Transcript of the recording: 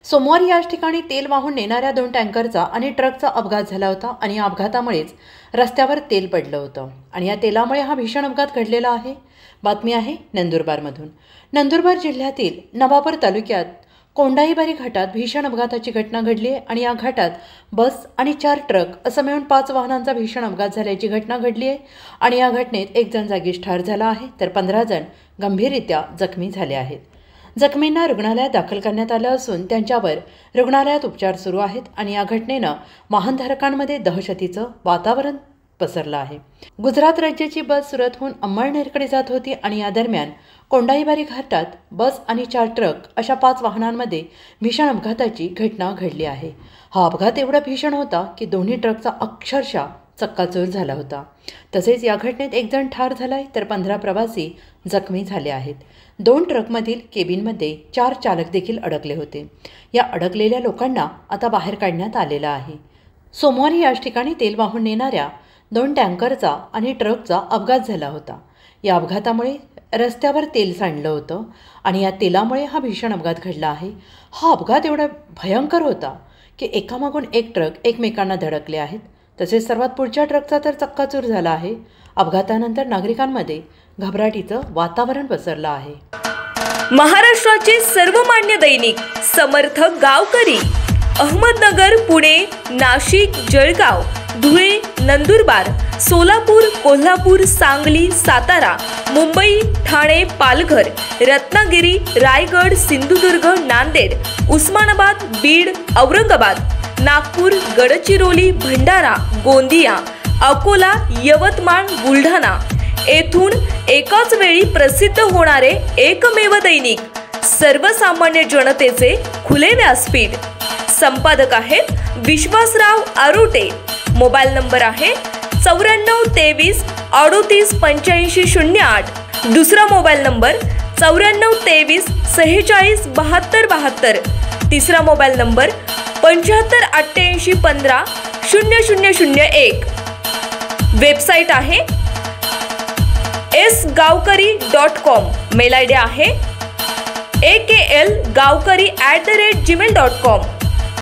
सोमवारी याच ठिकाणी तेल वाहून नेणाऱ्या 2 टँकरचा आणि ट्रकचा अपघात झाला होता आणि या अपघातामुळेच रस्त्यावर तेल पडलं होतं आणि या तेलामुळे हा भीषण अपघात घडलेला आहे। बातमी आहे नंदुरबारमधून। नंदुरबार जिल्ह्यातील नवापूर तालुक्यात कोंडाईबारी घाटात भीषण अपघाताची घटना घडली आहे आणि या घाटात बस आणि 4 ट्रक असं मिळून 5 वाहनांचा भीषण अपघात झाल्याची घटना घडली आहे आणि या घटनेत 1 जण जागीच ठार झाला आहे तर 15 जण गंभीररित्या जखमी झाले आहेत। जखमींना रुग्णालयात दाखल करण्यात आलं असून त्यांच्यावर रुग्णालयात उपचार सुरू आहेत आणि या घटनेनं वाहनधारकांमध्ये दहशतीचं वातावरण पसरलं आहे। गुजरात राज्याची बस सुरतहून अंमळनेरकडे जात होती आणि या दरम्यान कोंडाईबारी घाटात बस आणि 4 ट्रक अशा 5 वाहनांमध्ये भीषण अपघाताची घटना घडली आहे। हा अपघात एवढा भीषण होता की दोन्ही ट्रकचा अक्षरशः चक्काचूर झाला होता। तसेच या घटनेत 1 जण ठार झालाय तर 15 प्रवासी जखमी झाले आहेत। 2 ट्रकमधील केबिनमध्ये 4 चालक देखील अडकले होते। या अडकलेल्या लोकांना आता बाहेर काढण्यात आलेलं आहे। सोमवारी याच ठिकाणी तेल वाहून नेणाऱ्या 2 टँकरचा आणि ट्रकचा अपघात झाला होता। या अपघातामुळे रस्त्यावर तेल सांडलं होतं आणि या तेलामुळे हा भीषण अपघात घडला आहे। हा अपघात एवढा भयंकर होता की एकामागून एक ट्रक एकमेकांना धडकले आहेत। तसेच सर्वात पुढच्या ट्रकचा तर चक्काचूर झाला आहे। अपघातानंतर नागरिकांमध्ये घबराटीचं वातावरण पसरलं आहे। महाराष्ट्राचे सर्वमान्य दैनिक समर्थ गावकरी अहमदनगर, पुणे, नाशिक, जळगाव, धुळे, नंदुरबार, सोलापूर, कोल्हापूर, सांगली, सातारा, मुंबई, ठाणे, पालघर, रत्नागिरी, रायगड, सिंधुदुर्ग, नांदेड, उस्मानाबाद, बीड, औरंगाबाद, नागपूर, गडचिरोली, भंडारा, गोंदिया, अकोला, यवतमाळ, बुलढाणा येथून एकाच वेळी प्रसिद्ध होणारे एकमेव दैनिक, सर्वसामान्य जनतेचे खुले व्यासपीठ। संपादक आहेत विश्वासराव आरोटे। मोबाईल नंबर आहे 9423 38 85 08। दुसरा मोबाईल नंबर 9423 46 72 72। तिसरा मोबाईल नंबर 75 88 15 0001। वेबसाईट आहे sgavkari.com। मेल आयडी आहे akl gavkari@gmail.com।